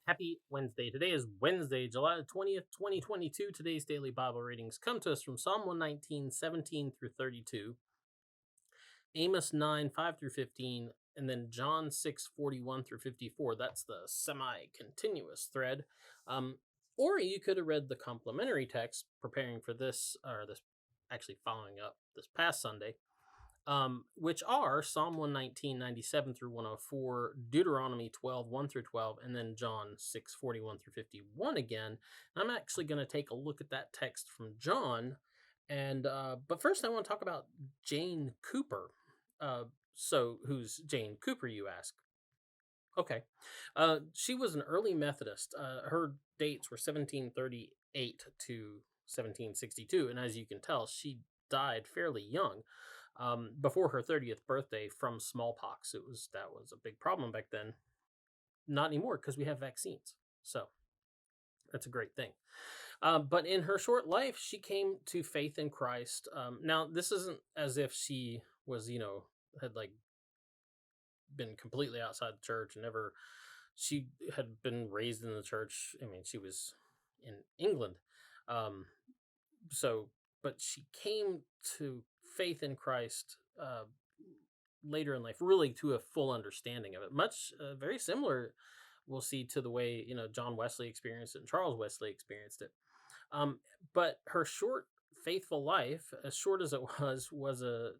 Happy Wednesday. Today is Wednesday, July 20th, 2022. Today's daily Bible readings come to us from Psalm 119, 17 through 32, Amos 9, 5 through 15, and then John 6, 41 through 54. That's the semi-continuous thread. Or you could have read the complementary text preparing for this, or this actually following up this past Sunday, which are Psalm 119, 97 through 104, Deuteronomy 12, 1 through 12, and then John 6, 41 through 51 again. I'm actually going to take a look at that text from John. But first, I want to talk about Jane Cooper. So, who's Jane Cooper, you ask? Okay. She was an early Methodist. Her dates were 1738 to 1762, and as you can tell, she died fairly young, before her 30th birthday from smallpox. That was a big problem back then. Not anymore because we have vaccines. So that's a great thing. But in her short life, she came to faith in Christ. Now, this isn't as if she was, had like been completely outside the church and never. She had been raised in the church. I mean, she was in England. Um, so, but she came to faith in Christ later in life, really to a full understanding of it. Much very similar, we'll see, to the way John Wesley experienced it and Charles Wesley experienced it. But her short, faithful life, as short as it was a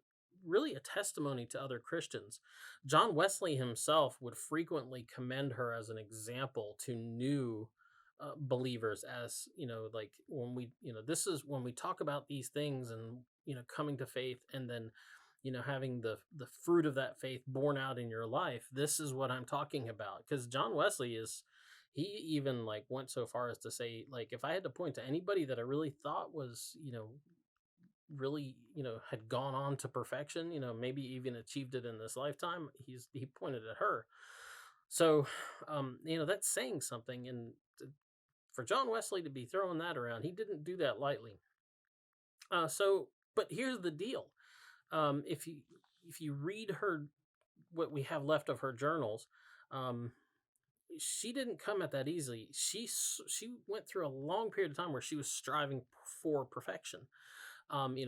really a testimony to other Christians. John Wesley himself would frequently commend her as an example to new believers, as like when this is when we talk about these things and coming to faith, and then having the fruit of that faith born out in your life. This is what I'm talking about, because John Wesley he even like went so far as to say, like, if I had to point to anybody that I really thought was really had gone on to perfection, maybe even achieved it in this lifetime, he pointed at her. So that's saying something. And for John Wesley to be throwing that around, he didn't do that lightly. But here's the deal. If you read her, what we have left of her journals, she didn't come at that easily. She went through a long period of time where she was striving for perfection.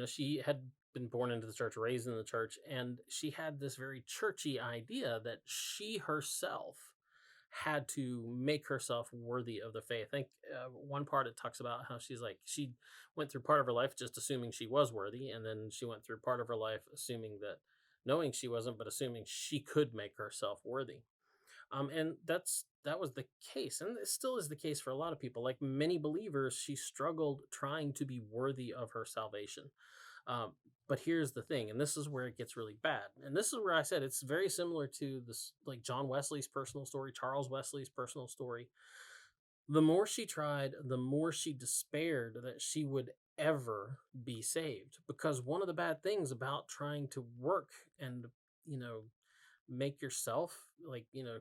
She had been born into the church, raised in the church, and she had this very churchy idea that she herself had to make herself worthy of the faith. I think one part it talks about how she went through part of her life just assuming she was worthy, and then she went through part of her life assuming that, knowing she wasn't, but assuming she could make herself worthy. And that was the case, and it still is the case for a lot of people. Like many believers, she struggled trying to be worthy of her salvation. But here's the thing, and this is where it gets really bad. And this is where I said it's very similar to this, like John Wesley's personal story, Charles Wesley's personal story. The more she tried, the more she despaired that she would ever be saved. Because one of the bad things about trying to work and, make yourself,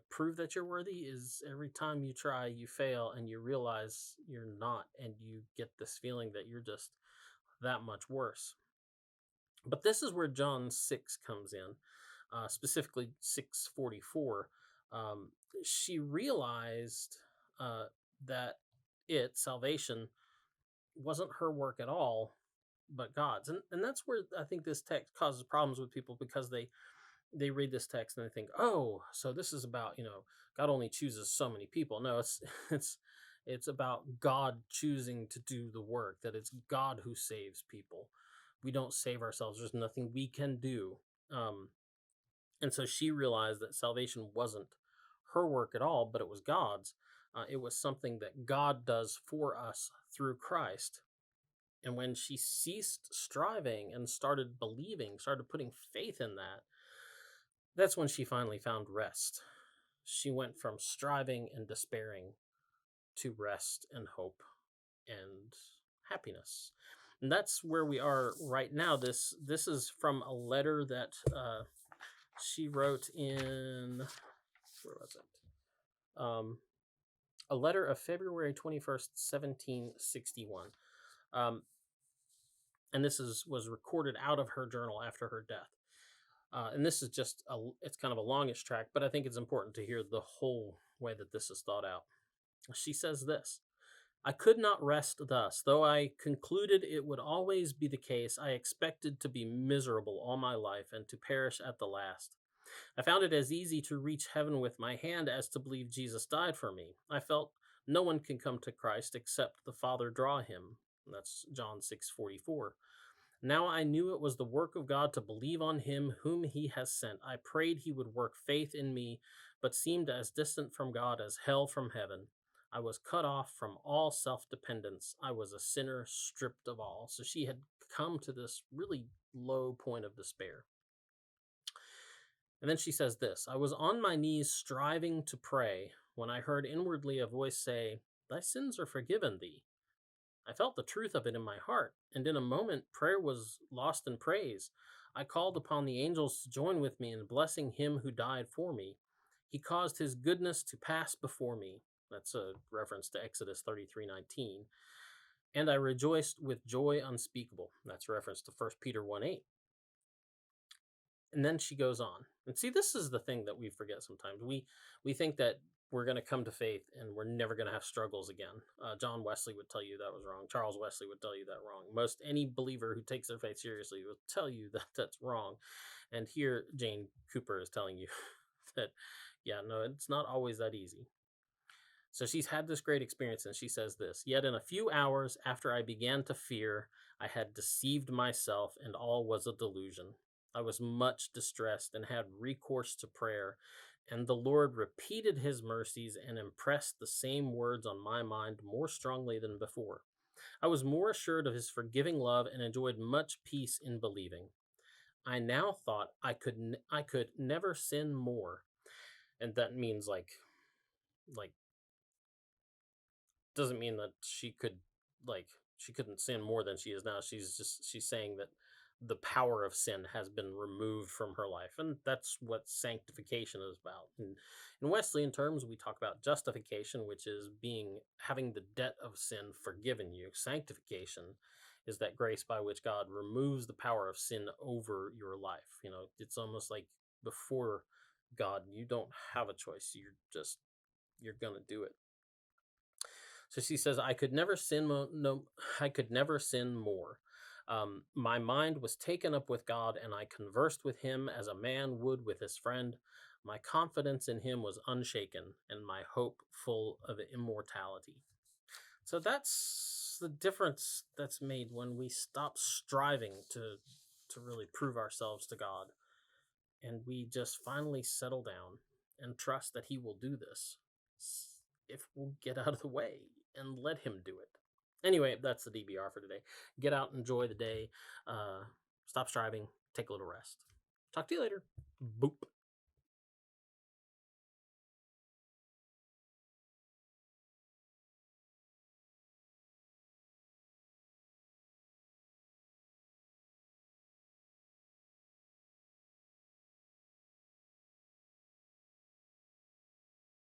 prove that you're worthy, is every time you try, you fail, and you realize you're not, and you get this feeling that you're just that much worse. But this is where John 6 comes in, specifically 6:44. She realized that salvation, wasn't her work at all, but God's. And that's where I think this text causes problems with people, because they read this text and they think, oh, so this is about, God only chooses so many people. No, it's about God choosing to do the work, that it's God who saves people. We don't save ourselves. There's nothing we can do. And so she realized that salvation wasn't her work at all, but it was God's. It was something that God does for us through Christ. And when she ceased striving and started believing, started putting faith in that, that's when she finally found rest. She went from striving and despairing to rest and hope and happiness. And that's where we are right now. This is from a letter that she wrote in, where was it? A letter of February 21st, 1761. And this was recorded out of her journal after her death. And this is it's kind of a longish track, but I think it's important to hear the whole way that this is thought out. She says this: I could not rest thus, though I concluded it would always be the case. I expected to be miserable all my life and to perish at the last. I found it as easy to reach heaven with my hand as to believe Jesus died for me. I felt no one can come to Christ except the Father draw him. That's John 6:44. Now I knew it was the work of God to believe on him whom he has sent. I prayed he would work faith in me, but seemed as distant from God as hell from heaven. I was cut off from all self dependence. I was a sinner stripped of all. So she had come to this really low point of despair. And then she says this: I was on my knees striving to pray when I heard inwardly a voice say, Thy sins are forgiven thee. I felt the truth of it in my heart, and in a moment prayer was lost in praise. I called upon the angels to join with me in blessing him who died for me. He caused his goodness to pass before me. That's a reference to Exodus 33:19. And I rejoiced with joy unspeakable. That's a reference to 1 Peter 1:8. And then she goes on. And see, this is the thing that we forget sometimes. We think that we're going to come to faith and we're never going to have struggles again. John Wesley would tell you that was wrong. Charles Wesley would tell you that wrong. Most any believer who takes their faith seriously will tell you that that's wrong. And here Jane Cooper is telling you that, yeah, no, it's not always that easy. So she's had this great experience, and she says this: Yet in a few hours after I began to fear, I had deceived myself, and all was a delusion. I was much distressed and had recourse to prayer, and the Lord repeated his mercies and impressed the same words on my mind more strongly than before. I was more assured of his forgiving love and enjoyed much peace in believing. I now thought I could never sin more, and that means like doesn't mean that she couldn't sin more than she is now. She's saying that the power of sin has been removed from her life, and that's what sanctification is about. And in Wesleyan terms, we talk about justification, which is having the debt of sin forgiven you. Sanctification is that grace by which God removes the power of sin over your life. It's almost like before God, you don't have a choice. You're gonna do it. So she says, I could never sin. No, I could never sin more. My mind was taken up with God, and I conversed with him as a man would with his friend. My confidence in him was unshaken, and my hope full of immortality. So that's the difference that's made when we stop striving to really prove ourselves to God, and we just finally settle down and trust that he will do this if we'll get out of the way and let him do it. Anyway, that's the DBR for today. Get out, enjoy the day, stop striving, take a little rest. Talk to you later. Boop.